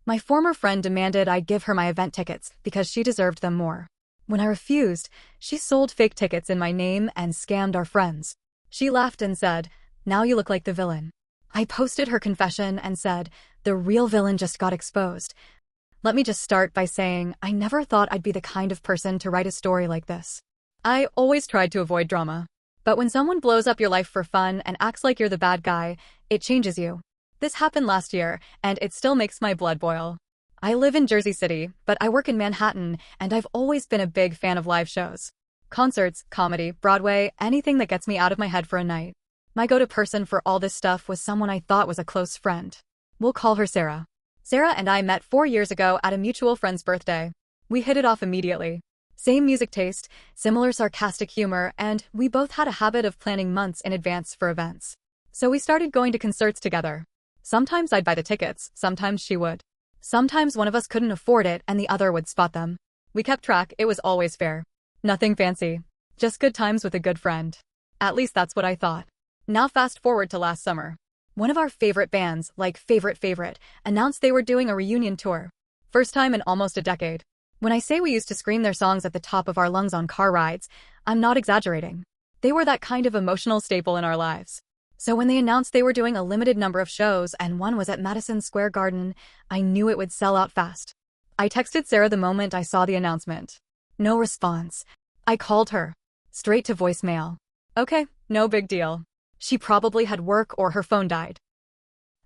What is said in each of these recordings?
My former friend demanded I give her my event tickets because she deserved them more. When I refused, she sold fake tickets in my name and scammed our friends. She laughed and said, "Now you look like the villain." I posted her confession and said, "The real villain just got exposed." Let me just start by saying I never thought I'd be the kind of person to write a story like this. I always tried to avoid drama. But when someone blows up your life for fun and acts like you're the bad guy, it changes you. This happened last year, and it still makes my blood boil. I live in Jersey City, but I work in Manhattan, and I've always been a big fan of live shows. Concerts, comedy, Broadway, anything that gets me out of my head for a night. My go-to person for all this stuff was someone I thought was a close friend. We'll call her Sarah. Sarah and I met 4 years ago at a mutual friend's birthday. We hit it off immediately. Same music taste, similar sarcastic humor, and we both had a habit of planning months in advance for events. So we started going to concerts together. Sometimes I'd buy the tickets, sometimes she would. Sometimes one of us couldn't afford it and the other would spot them. We kept track, it was always fair. Nothing fancy. Just good times with a good friend. At least that's what I thought. Now fast forward to last summer. One of our favorite bands, like favorite, announced they were doing a reunion tour. First time in almost a decade. When I say we used to scream their songs at the top of our lungs on car rides, I'm not exaggerating. They were that kind of emotional staple in our lives. So when they announced they were doing a limited number of shows and one was at Madison Square Garden, I knew it would sell out fast. I texted Sarah the moment I saw the announcement. No response. I called her. Straight to voicemail. Okay, no big deal. She probably had work or her phone died.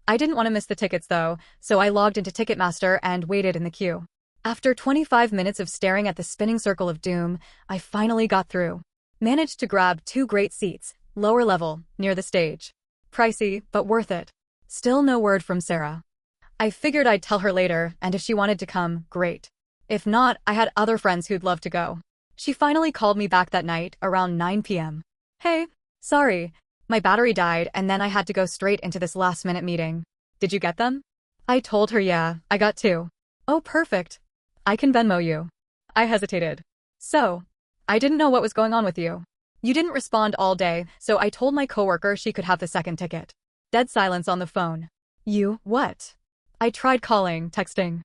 I didn't want to miss the tickets though, so I logged into Ticketmaster and waited in the queue. After 25 minutes of staring at the spinning circle of doom, I finally got through. Managed to grab 2 great seats, lower level, near the stage. Pricey, but worth it. Still no word from Sarah. I figured I'd tell her later, and if she wanted to come, great. If not, I had other friends who'd love to go. She finally called me back that night, around 9 p.m. Hey, sorry. My battery died and then I had to go straight into this last-minute meeting. Did you get them? I told her yeah, I got 2. Oh, perfect. I can Venmo you. I hesitated. So, I didn't know what was going on with you. You didn't respond all day, so I told my coworker she could have the second ticket. Dead silence on the phone. You, what? I tried calling, texting.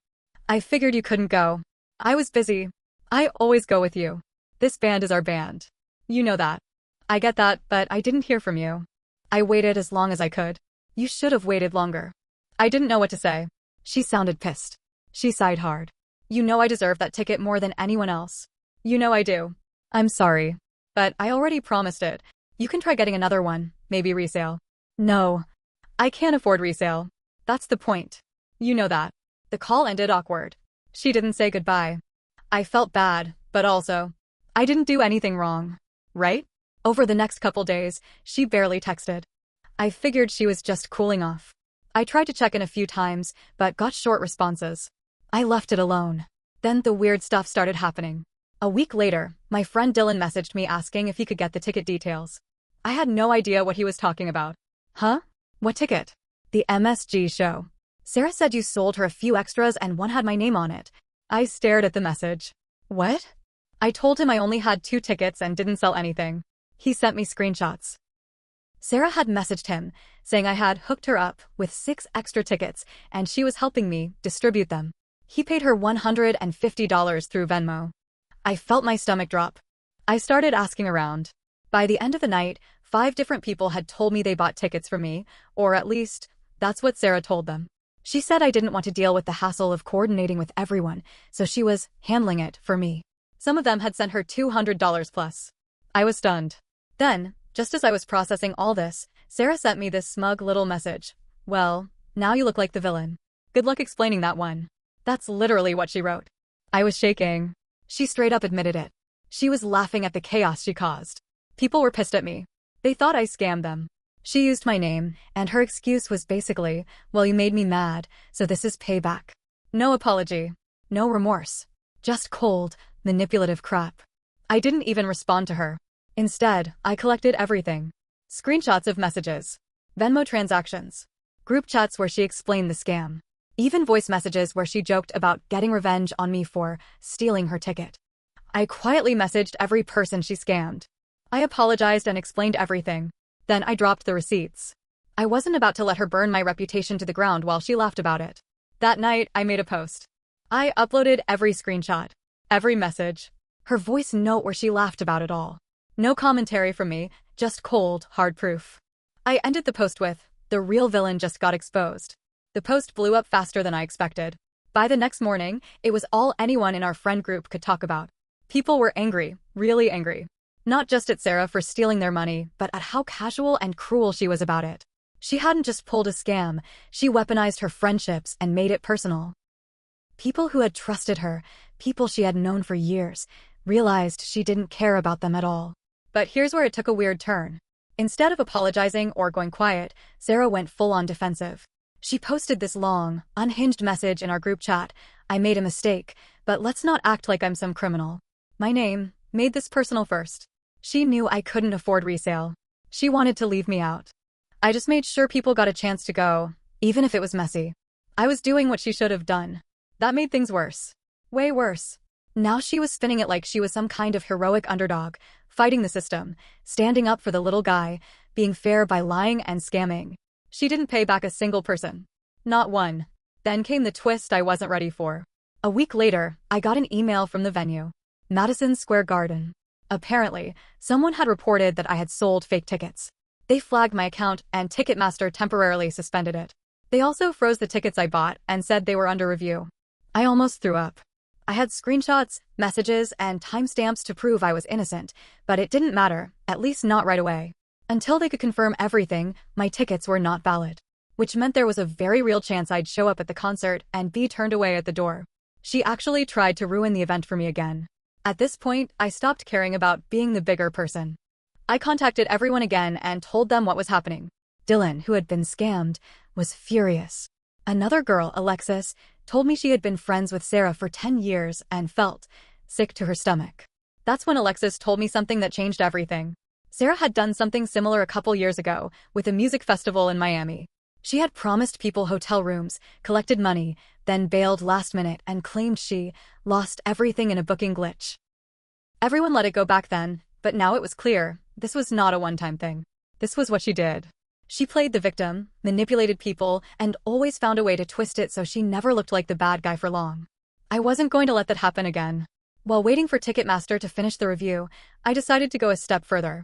I figured you couldn't go. I was busy. I always go with you. This band is our band. You know that. I get that, but I didn't hear from you. I waited as long as I could. You should have waited longer. I didn't know what to say. She sounded pissed. She sighed hard. You know I deserve that ticket more than anyone else. You know I do. I'm sorry. But I already promised it. You can try getting another one, maybe resale. No. I can't afford resale. That's the point. You know that. The call ended awkward. She didn't say goodbye. I felt bad, but also, I didn't do anything wrong. Right? Over the next couple days, she barely texted. I figured she was just cooling off. I tried to check in a few times, but got short responses. I left it alone. Then the weird stuff started happening. A week later, my friend Dylan messaged me asking if he could get the ticket details. I had no idea what he was talking about. Huh? What ticket? The MSG show. Sarah said you sold her a few extras and one had my name on it. I stared at the message. What? I told him I only had 2 tickets and didn't sell anything. He sent me screenshots. Sarah had messaged him, saying I had hooked her up with 6 extra tickets and she was helping me distribute them. He paid her $150 through Venmo. I felt my stomach drop. I started asking around. By the end of the night, 5 different people had told me they bought tickets from me, or at least, that's what Sarah told them. She said I didn't want to deal with the hassle of coordinating with everyone, so she was handling it for me. Some of them had sent her $200 plus. I was stunned. Then, just as I was processing all this, Sarah sent me this smug little message. Well, now you look like the villain. Good luck explaining that one. That's literally what she wrote. I was shaking. She straight up admitted it. She was laughing at the chaos she caused. People were pissed at me. They thought I scammed them. She used my name, and her excuse was basically, well, you made me mad, so this is payback. No apology. No remorse. Just cold, manipulative crap. I didn't even respond to her. Instead, I collected everything. Screenshots of messages. Venmo transactions. Group chats where she explained the scam. Even voice messages where she joked about getting revenge on me for stealing her ticket. I quietly messaged every person she scammed. I apologized and explained everything. Then I dropped the receipts. I wasn't about to let her burn my reputation to the ground while she laughed about it. That night, I made a post. I uploaded every screenshot, every message, her voice note where she laughed about it all. No commentary from me, just cold, hard proof. I ended the post with, "The real villain just got exposed." The post blew up faster than I expected. By the next morning, it was all anyone in our friend group could talk about. People were angry, really angry. Not just at Sarah for stealing their money, but at how casual and cruel she was about it. She hadn't just pulled a scam, she weaponized her friendships and made it personal. People who had trusted her, people she had known for years, realized she didn't care about them at all. But here's where it took a weird turn. Instead of apologizing or going quiet, Sarah went full-on defensive. She posted this long, unhinged message in our group chat: "I made a mistake, but let's not act like I'm some criminal. My name made this personal first." She knew I couldn't afford resale. She wanted to leave me out. I just made sure people got a chance to go, even if it was messy. I was doing what she should have done. That made things worse. Way worse. Now she was spinning it like she was some kind of heroic underdog, fighting the system, standing up for the little guy, being fair by lying and scamming. She didn't pay back a single person. Not one. Then came the twist I wasn't ready for. A week later, I got an email from the venue. Madison Square Garden. Apparently, someone had reported that I had sold fake tickets. They flagged my account and Ticketmaster temporarily suspended it. They also froze the tickets I bought and said they were under review. I almost threw up. I had screenshots, messages, and timestamps to prove I was innocent, but it didn't matter, at least not right away. Until they could confirm everything, my tickets were not valid. Which meant there was a very real chance I'd show up at the concert and be turned away at the door. She actually tried to ruin the event for me again. At this point, I stopped caring about being the bigger person. I contacted everyone again and told them what was happening. Dylan, who had been scammed, was furious. Another girl, Alexis, told me she had been friends with Sarah for 10 years and felt sick to her stomach. That's when Alexis told me something that changed everything. Sarah had done something similar a couple years ago with a music festival in Miami. She had promised people hotel rooms, collected money, then bailed last minute and claimed she lost everything in a booking glitch. Everyone let it go back then, but now it was clear, this was not a one-time thing. This was what she did. She played the victim, manipulated people, and always found a way to twist it so she never looked like the bad guy for long. I wasn't going to let that happen again. While waiting for Ticketmaster to finish the review, I decided to go a step further.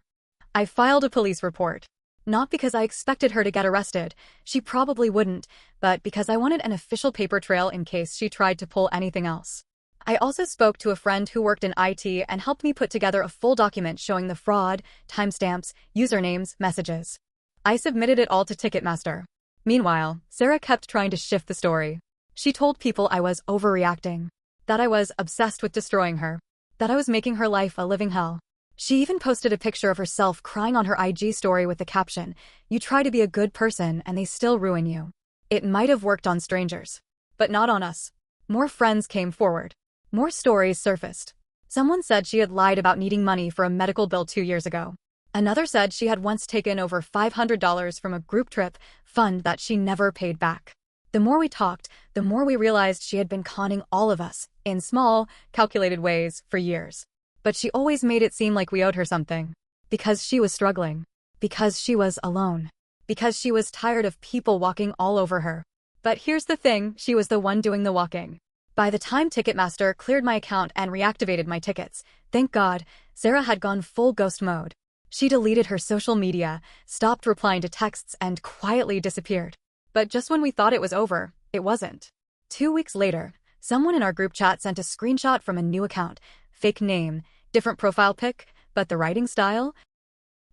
I filed a police report. Not because I expected her to get arrested, she probably wouldn't, but because I wanted an official paper trail in case she tried to pull anything else. I also spoke to a friend who worked in IT and helped me put together a full document showing the fraud, timestamps, usernames, messages. I submitted it all to Ticketmaster. Meanwhile, Sarah kept trying to shift the story. She told people I was overreacting, that I was obsessed with destroying her, that I was making her life a living hell. She even posted a picture of herself crying on her IG story with the caption, "You try to be a good person and they still ruin you." It might have worked on strangers, but not on us. More friends came forward. More stories surfaced. Someone said she had lied about needing money for a medical bill 2 years ago. Another said she had once taken over $500 from a group trip fund that she never paid back. The more we talked, the more we realized she had been conning all of us, in small, calculated ways, for years. But she always made it seem like we owed her something. Because she was struggling. Because she was alone. Because she was tired of people walking all over her. But here's the thing, she was the one doing the walking. By the time Ticketmaster cleared my account and reactivated my tickets, thank God, Sarah had gone full ghost mode. She deleted her social media, stopped replying to texts, and quietly disappeared. But just when we thought it was over, it wasn't. 2 weeks later, someone in our group chat sent a screenshot from a new account, fake name, different profile pic, but the writing style?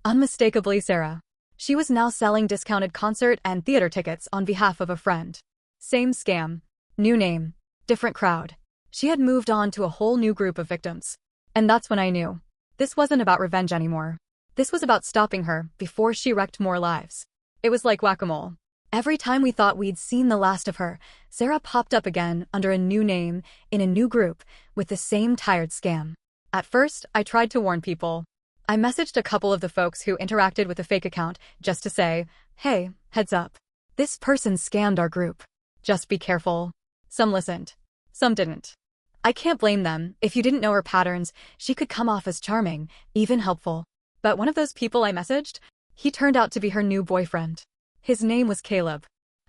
Unmistakably Sarah. She was now selling discounted concert and theater tickets on behalf of a friend. Same scam. New name. Different crowd. She had moved on to a whole new group of victims. And that's when I knew. This wasn't about revenge anymore. This was about stopping her before she wrecked more lives. It was like whack-a-mole. Every time we thought we'd seen the last of her, Sarah popped up again under a new name, in a new group, with the same tired scam. At first, I tried to warn people. I messaged a couple of the folks who interacted with the fake account just to say, "Hey, heads up. This person scammed our group. Just be careful." Some listened. Some didn't. I can't blame them. If you didn't know her patterns, she could come off as charming, even helpful. But one of those people I messaged, he turned out to be her new boyfriend. His name was Caleb.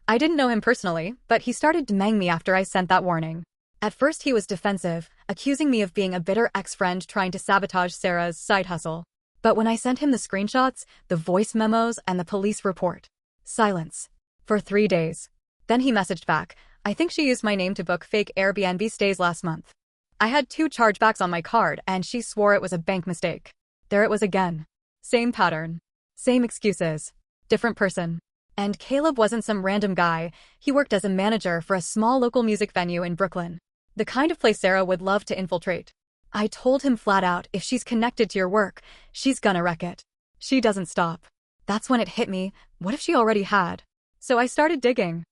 I didn't know him personally, but he started demanding me after I sent that warning. At first he was defensive, accusing me of being a bitter ex-friend trying to sabotage Sarah's side hustle. But when I sent him the screenshots, the voice memos, and the police report, silence. For 3 days. Then he messaged back, I think she used my name to book fake Airbnb stays last month. I had 2 chargebacks on my card and she swore it was a bank mistake. There it was again. Same pattern. Same excuses. Different person. And Caleb wasn't some random guy, he worked as a manager for a small local music venue in Brooklyn. The kind of place Sarah would love to infiltrate. I told him flat out, if she's connected to your work, she's gonna wreck it. She doesn't stop. That's when it hit me, what if she already had? So I started digging.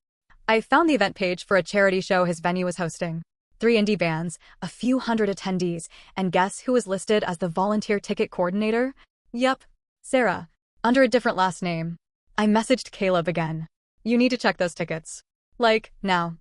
I found the event page for a charity show his venue was hosting. 3 indie bands, a few hundred attendees, and guess who was listed as the volunteer ticket coordinator? Yep, Sarah, under a different last name. I messaged Caleb again. You need to check those tickets. Like, now.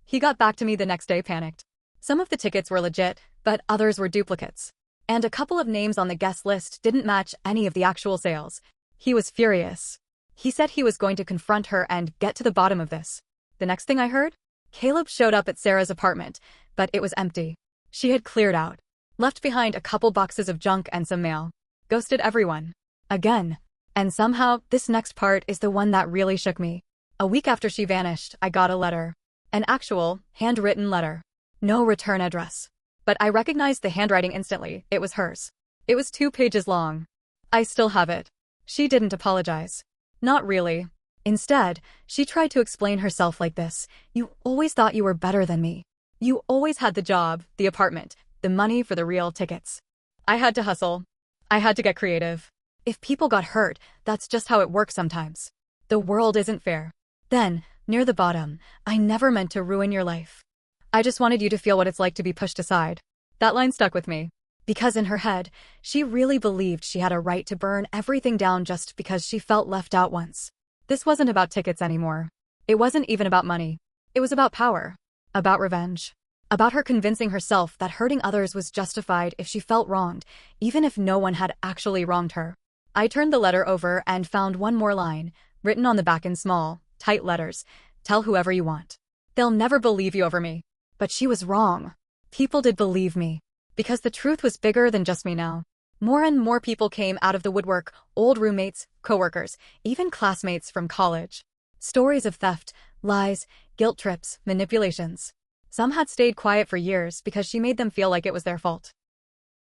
He got back to me the next day panicked. Some of the tickets were legit, but others were duplicates. And a couple of names on the guest list didn't match any of the actual sales. He was furious. He said he was going to confront her and get to the bottom of this. The next thing I heard? Caleb showed up at Sarah's apartment, but it was empty. She had cleared out. Left behind a couple boxes of junk and some mail. Ghosted everyone. Again. And somehow, this next part is the one that really shook me. A week after she vanished, I got a letter. An actual, handwritten letter. No return address. But I recognized the handwriting instantly, it was hers. It was 2 pages long. I still have it. She didn't apologize. Not really. Instead, she tried to explain herself like this. You always thought you were better than me. You always had the job, the apartment, the money for the real tickets. I had to hustle. I had to get creative. If people got hurt, that's just how it works sometimes. The world isn't fair. Then, near the bottom, I never meant to ruin your life. I just wanted you to feel what it's like to be pushed aside. That line stuck with me. Because in her head, she really believed she had a right to burn everything down just because she felt left out once. This wasn't about tickets anymore. It wasn't even about money. It was about power. About revenge. About her convincing herself that hurting others was justified if she felt wronged, even if no one had actually wronged her. I turned the letter over and found one more line, written on the back in small, tight letters. Tell whoever you want. They'll never believe you over me. But she was wrong. People did believe me. Because the truth was bigger than just me now. More and more people came out of the woodwork, old roommates, coworkers, even classmates from college. Stories of theft, lies, guilt trips, manipulations. Some had stayed quiet for years because she made them feel like it was their fault.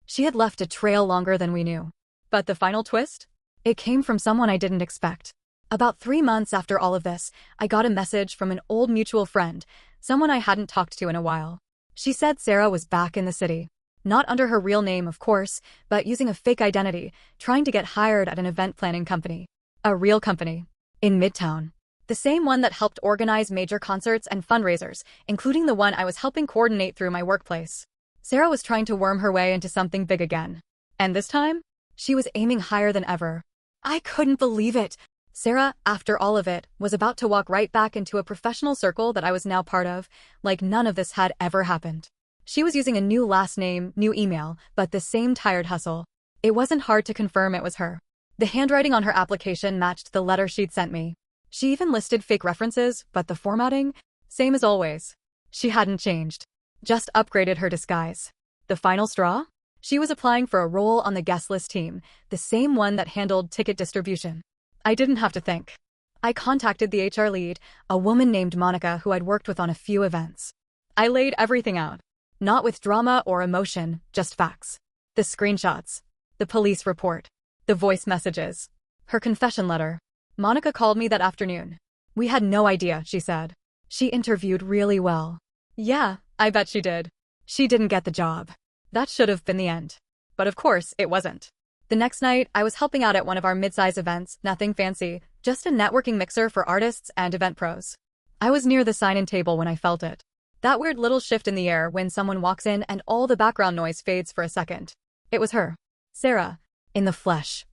She had left a trail longer than we knew. But the final twist? It came from someone I didn't expect. About 3 months after all of this, I got a message from an old mutual friend, someone I hadn't talked to in a while. She said Sarah was back in the city. Not under her real name, of course, but using a fake identity, trying to get hired at an event planning company. A real company. In Midtown. The same one that helped organize major concerts and fundraisers, including the one I was helping coordinate through my workplace. Sarah was trying to worm her way into something big again. And this time? She was aiming higher than ever. I couldn't believe it. Sarah, after all of it, was about to walk right back into a professional circle that I was now part of, like none of this had ever happened. She was using a new last name, new email, but the same tired hustle. It wasn't hard to confirm it was her. The handwriting on her application matched the letter she'd sent me. She even listed fake references, but the formatting? Same as always. She hadn't changed. Just upgraded her disguise. The final straw? She was applying for a role on the guest list team, the same one that handled ticket distribution. I didn't have to think. I contacted the HR lead, a woman named Monica who I'd worked with on a few events. I laid everything out. Not with drama or emotion, just facts. The screenshots. The police report. The voice messages. Her confession letter. Monica called me that afternoon. We had no idea, she said. She interviewed really well. Yeah, I bet she did. She didn't get the job. That should have been the end. But of course, it wasn't. The next night, I was helping out at one of our mid-size events, nothing fancy, just a networking mixer for artists and event pros. I was near the sign-in table when I felt it. That weird little shift in the air when someone walks in and all the background noise fades for a second. It was her. Sarah. In the flesh.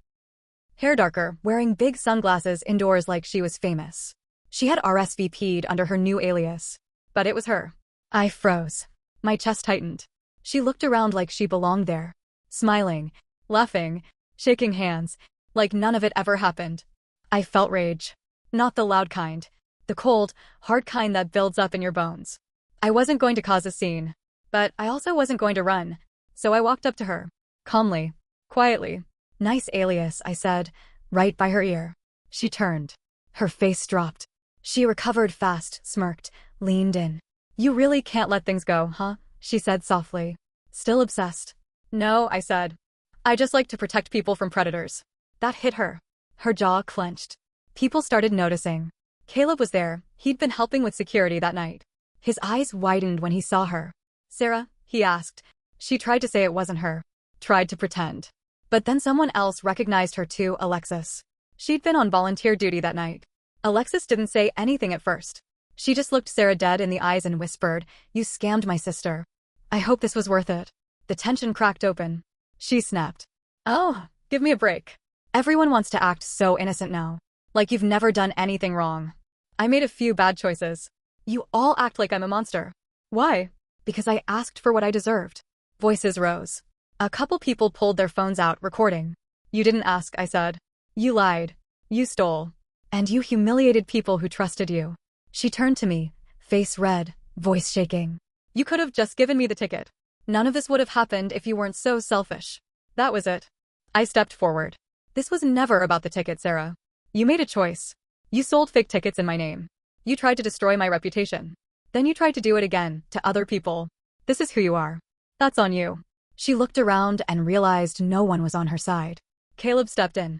Hair darker, wearing big sunglasses indoors like she was famous. She had RSVP'd under her new alias. But it was her. I froze. My chest tightened. She looked around like she belonged there. Smiling, laughing, shaking hands, like none of it ever happened. I felt rage. Not the loud kind. The cold, hard kind that builds up in your bones. I wasn't going to cause a scene, but I also wasn't going to run, so I walked up to her. Calmly. Quietly. Nice alias, I said, right by her ear. She turned. Her face dropped. She recovered fast, smirked, leaned in. You really can't let things go, huh? She said softly. Still obsessed. No, I said. I just like to protect people from predators. That hit her. Her jaw clenched. People started noticing. Caleb was there. He'd been helping with security that night. His eyes widened when he saw her. Sarah? He asked. She tried to say it wasn't her. Tried to pretend. But then someone else recognized her too, Alexis. She'd been on volunteer duty that night. Alexis didn't say anything at first. She just looked Sarah dead in the eyes and whispered, "You scammed my sister. I hope this was worth it." The tension cracked open. She snapped. Oh, give me a break. Everyone wants to act so innocent now. Like you've never done anything wrong. I made a few bad choices. You all act like I'm a monster. Why? Because I asked for what I deserved. Voices rose. A couple people pulled their phones out, recording. You didn't ask, I said. You lied. You stole. And you humiliated people who trusted you. She turned to me, face red, voice shaking. You could have just given me the ticket. None of this would have happened if you weren't so selfish. That was it. I stepped forward. This was never about the ticket, Sarah. You made a choice. You sold fake tickets in my name. You tried to destroy my reputation. Then you tried to do it again, to other people. This is who you are. That's on you. She looked around and realized no one was on her side. Caleb stepped in.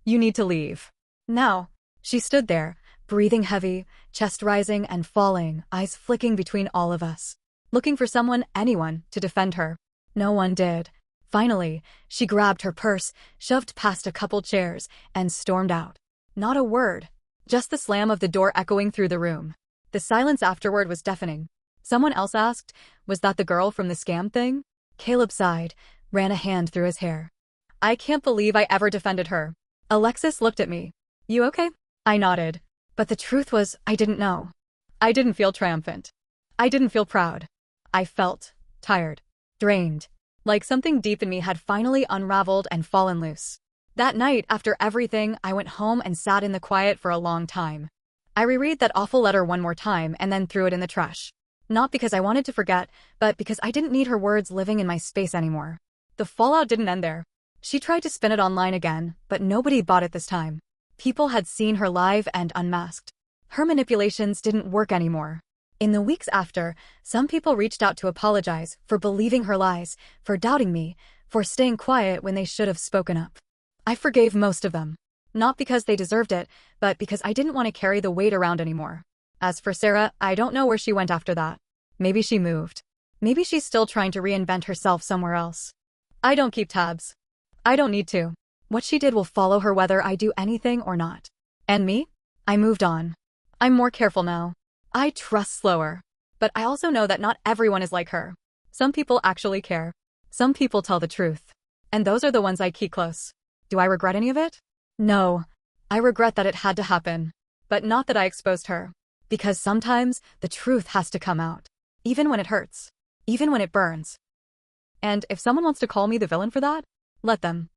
You need to leave. Now. She stood there, breathing heavy, chest rising and falling, eyes flicking between all of us. Looking for someone, anyone, to defend her. No one did. Finally, she grabbed her purse, shoved past a couple chairs, and stormed out. Not a word. Just the slam of the door echoing through the room. The silence afterward was deafening. Someone else asked, was that the girl from the scam thing? Caleb sighed, ran a hand through his hair. I can't believe I ever defended her. Alexis looked at me. You okay? I nodded. But the truth was, I didn't know. I didn't feel triumphant. I didn't feel proud. I felt tired, drained, like something deep in me had finally unraveled and fallen loose. That night, after everything, I went home and sat in the quiet for a long time. I reread that awful letter one more time and then threw it in the trash. Not because I wanted to forget, but because I didn't need her words living in my space anymore. The fallout didn't end there. She tried to spin it online again, but nobody bought it this time. People had seen her live and unmasked. Her manipulations didn't work anymore. In the weeks after, some people reached out to apologize for believing her lies, for doubting me, for staying quiet when they should have spoken up. I forgave most of them. Not because they deserved it, but because I didn't want to carry the weight around anymore. As for Sarah, I don't know where she went after that. Maybe she moved. Maybe she's still trying to reinvent herself somewhere else. I don't keep tabs. I don't need to. What she did will follow her whether I do anything or not. And me? I moved on. I'm more careful now. I trust slower. But I also know that not everyone is like her. Some people actually care. Some people tell the truth. And those are the ones I keep close. Do I regret any of it? No. I regret that it had to happen. But not that I exposed her. Because sometimes the truth has to come out. Even when it hurts. Even when it burns. And if someone wants to call me the villain for that, let them.